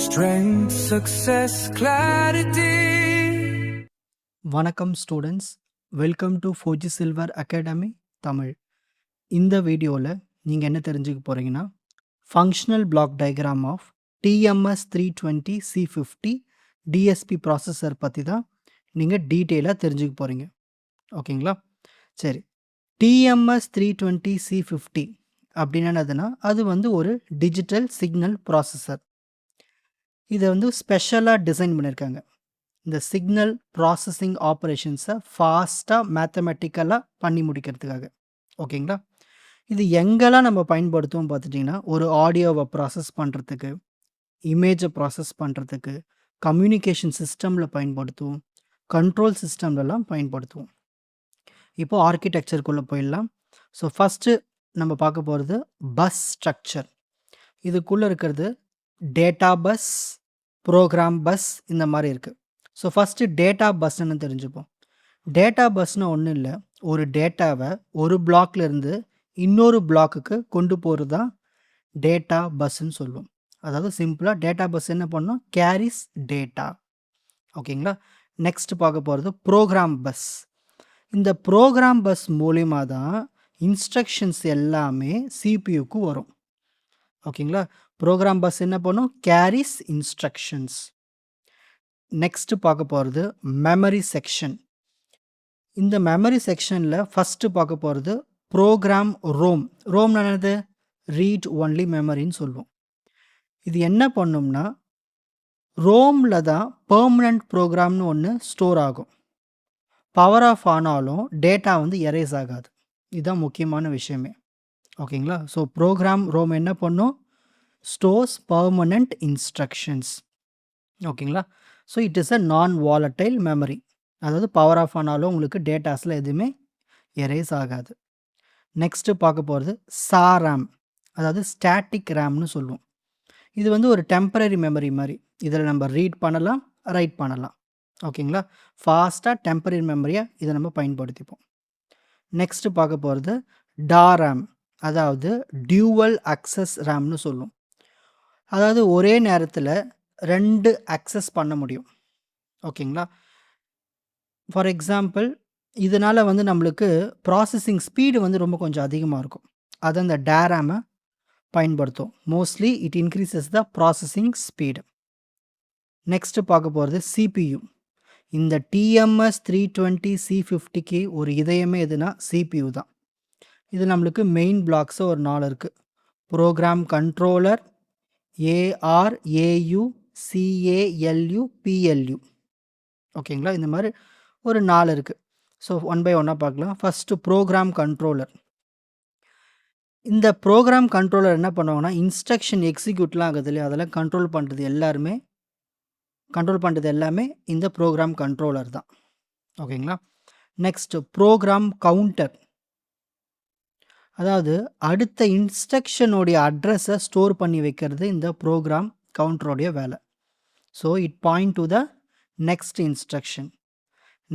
Strength, success, clarity. வணக்கம் students, welcome to Fauji silver academy Tamil. இந்த வீடியோவில் நீங்கள் என்ன தெரிஞ்சுக்க போகிறீங்கன்னா, functional block diagram of TMS 320 C50 DSP processor பற்றி தான் நீங்கள் டீட்டெயிலாக தெரிஞ்சுக்க போகிறீங்க. ஓகேங்களா? சரி, டிஎம்எஸ் 320 C50 அப்படின்னு என்னதுன்னா, அது வந்து ஒரு டிஜிட்டல் சிக்னல் ப்ராசஸர். இதை வந்து ஸ்பெஷலாக டிசைன் பண்ணியிருக்காங்க. இந்த சிக்னல் ப்ராசஸிங் ஆப்ரேஷன்ஸை ஃபாஸ்ட்டாக மேத்தமெட்டிக்கலாக பண்ணி முடிக்கிறதுக்காக. ஓகேங்களா? இது எங்கெல்லாம் நம்ம பயன்படுத்துவோம் பார்த்துட்டிங்கன்னா, ஒரு ஆடியோவை ப்ராசஸ் பண்ணுறதுக்கு, இமேஜை ப்ராசஸ் பண்ணுறதுக்கு, கம்யூனிகேஷன் சிஸ்டமில் பயன்படுத்துவோம், கண்ட்ரோல் சிஸ்டம்லலாம் பயன்படுத்துவோம். இப்போது ஆர்கிடெக்சருக்குள்ளே போயிடலாம். ஸோ ஃபஸ்ட்டு நம்ம பார்க்க போகிறது பஸ் ஸ்ட்ரக்சர். இதுக்குள்ளே இருக்கிறது டேட்டா பஸ், ப்ரோக்ராம் பஸ், இந்த மாதிரி இருக்குது. ஸோ ஃபஸ்ட்டு டேட்டா பஸ்ன்னு தெரிஞ்சுப்போம். டேட்டா பஸ்னால் ஒன்றும் இல்லை, ஒரு டேட்டாவை ஒரு பிளாக்லேருந்து இன்னொரு பிளாக்குக்கு கொண்டு போகிறது தான் டேட்டா பஸ்ன்னு சொல்லுவோம். அதாவது சிம்பிளாக டேட்டா பஸ் என்ன பண்ணோம், கேரிஸ் டேட்டா. ஓகேங்களா? நெக்ஸ்ட் பார்க்க போகிறது ப்ரோக்ராம் பஸ். இந்த ப்ரோக்ராம் பஸ் மூலிமா தான் இன்ஸ்ட்ரக்ஷன்ஸ் எல்லாமே சிபியூக்கு வரும். ஓகேங்களா? ப்ரோக்ராம் பஸ் என்ன பண்ணும், கேரிஸ் இன்ஸ்ட்ரக்ஷன்ஸ். நெக்ஸ்ட்டு பார்க்க போகிறது மெமரி செக்ஷன். இந்த மெமரி செக்ஷனில் ஃபஸ்ட்டு பார்க்க போகிறது ப்ரோக்ராம் ரோம். ரோம் என்னது, ரீட் ஒன்லி மெமரின்னு சொல்லுவோம். இது என்ன பண்ணும்னா, ரோமில் தான் பெர்மனண்ட் ப்ரோக்ராம்னு ஒன்று ஸ்டோர் ஆகும். பவர் ஆஃப் ஆனாலும் டேட்டா வந்து எரேஸ் ஆகாது. இதுதான் முக்கியமான விஷயமே. ஓகேங்களா? ஸோ ப்ரோக்ராம் ரோம் என்ன பண்ணும், ஸ்டோர்ஸ் பெர்மனண்ட் இன்ஸ்ட்ரக்ஷன்ஸ். ஓகேங்களா? ஸோ இட் இஸ் அ நான் வாலட்டைல் மெமரி. அதாவது பவர் ஆஃப் ஆனாலும் உங்களுக்கு டேட்டாஸில் எதுவுமே எரேஸ் ஆகாது. நெக்ஸ்ட்டு பார்க்க போகிறது சாராம், அதாவது ஸ்டாட்டிக் ரேம்னு சொல்லுவோம். இது வந்து ஒரு டெம்பரரி மெமரி மாதிரி. இதில் நம்ம ரீட் பண்ணலாம், ரைட் பண்ணலாம். ஓகேங்களா? ஃபாஸ்ட்டாக டெம்பரரி மெமரியாக இதை நம்ம பயன்படுத்திப்போம். நெக்ஸ்ட்டு பார்க்க போகிறது டாராம், அதாவது டியூவல் அக்சஸ் ரேம்னு சொல்லுவோம். அதாவது ஒரே நேரத்தில் 2 அக்சஸ் பண்ண முடியும். ஓகேங்களா? ஃபார் எக்ஸாம்பிள், இதனால் வந்து நம்மளுக்கு ப்ராசஸிங் ஸ்பீடு வந்து ரொம்ப கொஞ்சம் அதிகமாக இருக்கும். அதை அந்த டேராமை பயன்படுத்தும். Mostly it increases the processing speed. Next பார்க்க போகிறது சிபியு. இந்த டிஎம்எஸ் 320 C50க்கு ஒரு இதயமே எதுனா சிபியு தான். இது நம்மளுக்கு மெயின் பிளாக்ஸு ஒரு 4 இருக்குது. Program controller, AR, AU, CALU, PLU. ஓகேங்களா? இந்த மாதிரி ஒரு 4 இருக்குது. ஸோ ஒன் பை ஒன்னாக பார்க்கலாம். First program controller. இந்த ப்ரோக்ராம் கண்ட்ரோலர் என்ன பண்ணுவாங்கன்னா, இன்ஸ்ட்ரக்ஷன் எக்ஸிக்யூட்லாம் ஆகுது இல்லையா, அதெல்லாம் கண்ட்ரோல் பண்ணுறது எல்லாமே இந்த ப்ரோக்ராம் கண்ட்ரோலர் தான். ஓகேங்களா? நெக்ஸ்ட்டு ப்ரோக்ராம் கவுண்டர், அதாவது அடுத்த இன்ஸ்ட்ரக்ஷனுடைய அட்ரஸை ஸ்டோர் பண்ணி வைக்கிறது இந்த ப்ரோக்ராம் கவுண்டருடைய வேலை. So it point to the next instruction.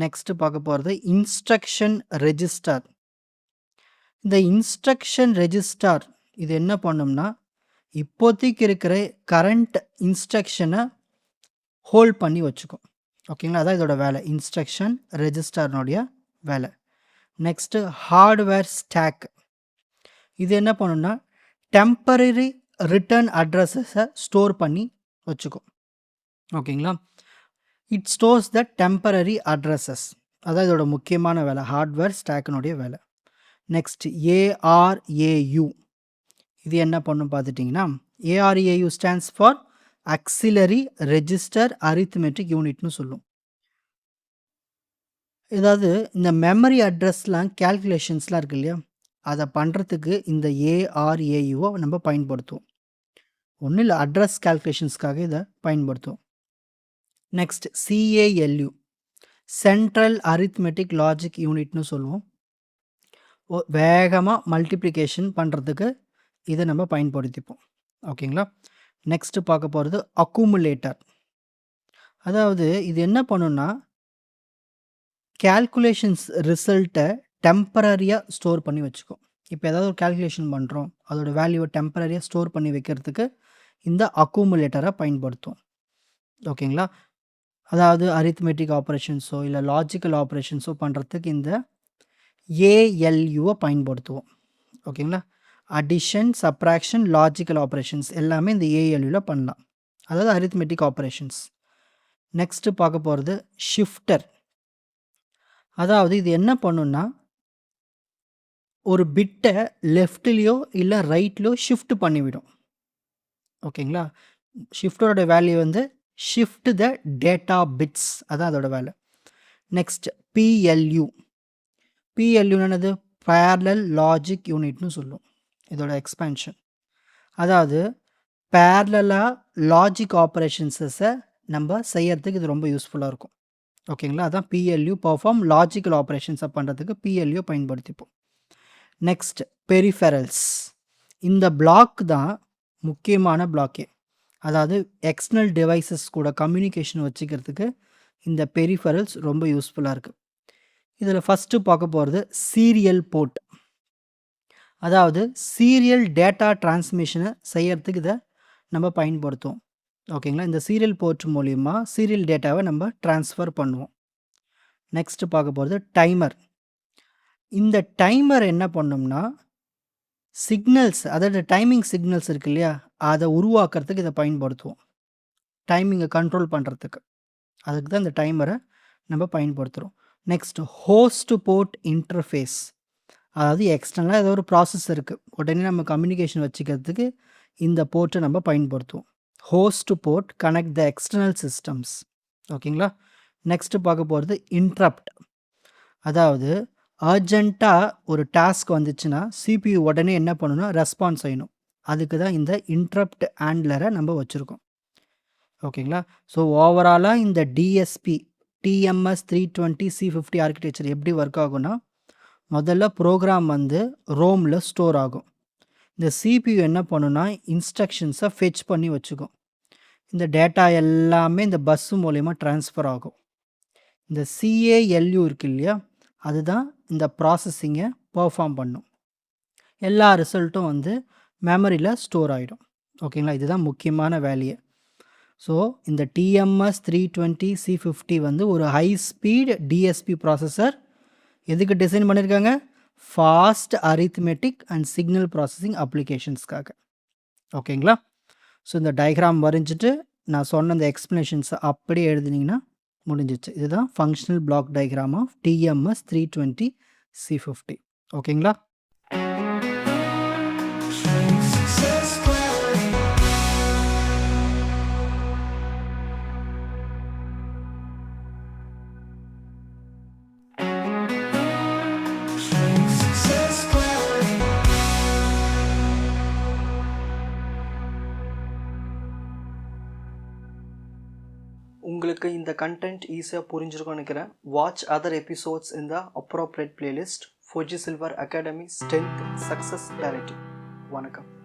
Next பார்க்க போகிறது இன்ஸ்ட்ரக்ஷன் ரெஜிஸ்டர். இந்த இன்ஸ்ட்ரக்ஷன் ரெஜிஸ்டர் இது என்ன பண்ணும்னா, இப்போதைக்கு இருக்கிற கரண்ட் இன்ஸ்ட்ரக்ஷனை ஹோல்ட் பண்ணி வச்சுக்கும். ஓகேங்களா? அதான் இதோட வேலை, இன்ஸ்ட்ரக்ஷன் ரெஜிஸ்டர்னுடைய வேலை. Next hardware stack. இது என்ன பண்ணுன்னா, டெம்பரரி ரிட்டர்ன் அட்ரஸஸை ஸ்டோர் பண்ணி வச்சுக்கும். ஓகேங்களா? It stores the temporary addresses. அதான் இதோட முக்கியமான வேலை, ஹார்ட்வேர் ஸ்டாக்கினுடைய வேலை. Next ARAU. இது என்ன பண்ணும் பார்த்துட்டிங்கன்னா, ARAU stands for auxiliary register arithmetic யூனிட்னு சொல்லும். ஏதாவது இந்த மெமரி அட்ரஸ்லாம் கேல்குலேஷன்ஸ்லாம் இருக்கு இல்லையா, அதை பண்ணுறதுக்கு இந்த ஏஆர்ஏயுவை நம்ம பயன்படுத்துவோம். ஒன்றும் இல்லை, அட்ரஸ் கேல்குலேஷன்ஸ்க்காக இதை பயன்படுத்துவோம். நெக்ஸ்ட் சிஏஎல்யு, சென்ட்ரல் அரித்மெட்டிக் லாஜிக் யூனிட்னு சொல்லுவோம். வேகமாக மல்டிப்ளிகேஷன் பண்ணுறதுக்கு இதை நம்ம பயன்படுத்திப்போம். ஓகேங்களா? நெக்ஸ்ட்டு பார்க்க போகிறது அக்குமுலேட்டர். அதாவது இது என்ன பண்ணுன்னா, கேல்குலேஷன்ஸ் ரிசல்ட்டை டெம்பரரியாக ஸ்டோர் பண்ணி வச்சுக்கும். இப்போ ஏதாவது ஒரு கேல்குலேஷன் பண்ணுறோம், அதோட வேல்யூவை டெம்பரரியாக ஸ்டோர் பண்ணி வைக்கிறதுக்கு இந்த அக்குமுலேட்டரை பயன்படுத்துவோம். ஓகேங்களா? அதாவது அரித்மெட்டிக் ஆப்பரேஷன்ஸோ இல்லை லாஜிக்கல் ஆப்பரேஷன்ஸோ பண்ணுறதுக்கு இந்த ஏஎல்யூவை பயன்படுத்துவோம். ஓகேங்களா? அடிஷன், சப்ராக்ஷன், லாஜிக்கல் ஆப்பரேஷன்ஸ் எல்லாமே இந்த ஏஎல்யூவில் பண்ணலாம். அதாவது அரித்மெட்டிக் ஆப்பரேஷன்ஸ். நெக்ஸ்ட்டு பார்க்க போகிறது ஷிஃப்டர். அதாவது இது என்ன பண்ணுன்னா ஒரு பிட்டை லெஃப்ட்லேயோ இல்லை ரைட்லேயோ ஷிஃப்ட் பண்ணிவிடும். ஓகேங்களா? ஷிஃப்டரோட வேல்யூ வந்து ஷிஃப்ட் த டேட்டா பிட்ஸ், அதான் அதோட வேலை. Next BLU. பிஎல்யூ என்னது? பேரலல் லாஜிக் யூனிட்னு சொல்லும். இதோட எக்ஸ்பேன்ஷன். அதாவது பேரலாக லாஜிக் ஆப்ரேஷன்ஸை நம்ம செய்யறதுக்கு இது ரொம்ப யூஸ்ஃபுல்லாக இருக்கும். ஓகேங்களா? அதான் பிஎல்யூ, பர்ஃபார்ம் லாஜிக்கல் ஆப்ரேஷன்ஸை பண்ணுறதுக்கு பிஎல்யூ பயன்படுத்திப்போம். நெக்ஸ்ட் பெரிஃபெரல்ஸ். இந்த பிளாக் தான் முக்கியமான பிளாக்கே. அதாவது எக்ஸ்டர்னல் டிவைசஸ் கூட கம்யூனிகேஷன் வச்சுக்கிறதுக்கு இந்த பெரிஃபெரல்ஸ் ரொம்ப யூஸ்ஃபுல்லாக இருக்குது. இதில் ஃபஸ்ட்டு பார்க்க போகிறது சீரியல் போர்ட். அதாவது சீரியல் டேட்டா டிரான்ஸ்மிஷனை செய்யறதுக்கு இதை நம்ம பயன்படுத்துவோம். ஓகேங்களா? இந்த சீரியல் போர்ட் மூலிமா சீரியல் டேட்டாவை நம்ம ட்ரான்ஸ்ஃபர் பண்ணுவோம். நெக்ஸ்ட்டு பார்க்க போகிறது டைமர். இந்த டைமர் என்ன பண்ணோம்னா சிக்னல்ஸ், அதாவது டைமிங் சிக்னல்ஸ் இருக்கு இல்லையா, அதை உருவாக்குறதுக்கு இதை பயன்படுத்துவோம். டைமிங்கை கண்ட்ரோல் பண்ணுறதுக்கு. அதுக்கு தான் இந்த டைமரை நம்ம பயன்படுத்துகிறோம். Next host port interface. அதாவது எக்ஸ்டர்னலாக ஏதோ ஒரு ப்ராசஸ் இருக்குது, உடனே நம்ம கம்யூனிகேஷன் வச்சுக்கிறதுக்கு இந்த போர்ட்டை நம்ம பயன்படுத்துவோம். Host port connect the external systems. ஓகேங்களா? நெக்ஸ்ட்டு பார்க்க போகிறது இன்ட்ரப்ட். அதாவது அர்ஜெண்ட்டாக ஒரு டாஸ்க் வந்துச்சுன்னா சிபியு உடனே என்ன பண்ணணும்னா ரெஸ்பான்ஸ் செய்யணும். அதுக்கு தான் இந்த இன்ட்ரப்ட் ஹேண்ட்லரை நம்ம வச்சுருக்கோம். ஓகேங்களா? ஸோ ஓவராலாக இந்த டிஎஸ்பி TMS 320 C50 ஆர்கிடெக்சர் எப்படி ஒர்க் ஆகும்னா, முதல்ல ப்ரோக்ராம் வந்து ரோமில் ஸ்டோர் ஆகும். இந்த சிபியு என்ன பண்ணுன்னா இன்ஸ்ட்ரக்ஷன்ஸை ஃபெச் பண்ணி வச்சுக்கும். இந்த டேட்டா எல்லாமே இந்த பஸ்ஸு மூலயமா ட்ரான்ஸ்ஃபர் ஆகும். இந்த CALU இருக்கு இல்லையா, அதுதான் இந்த ப்ராசஸிங்கை பெர்ஃபார்ம் பண்ணும். எல்லா ரிசல்ட்டும் வந்து மெமரியில் ஸ்டோர் ஆகிடும். ஓகேங்களா? இதுதான் முக்கியமான வேலையை. ஸோ இந்த TMS 320 C50 வந்து ஒரு ஹை ஸ்பீட் டிஎஸ்பி ப்ராசஸர். எதுக்கு டிசைன் பண்ணியிருக்காங்க? Fast arithmetic and signal processing அப்ளிகேஷன்ஸ்க்காக. ஓகேங்களா? ஸோ இந்த டயக்ராம் வரைஞ்சிட்டு நான் சொன்ன இந்த எக்ஸ்ப்ளனேஷன்ஸை அப்படியே எழுதுனீங்கன்னா முடிஞ்சிச்சு. இதுதான் functional block diagram of TMS 320 C50. ஓகேங்களா? உங்களுக்கு இந்த கண்டென்ட் ஈஸியாக புரிஞ்சிருக்கும்னு நினைக்கிறேன். வாட்ச் அதர் எபிசோட்ஸ் இன் த appropriate playlist. Fauji silver academy strength success clarity. வணக்கம்.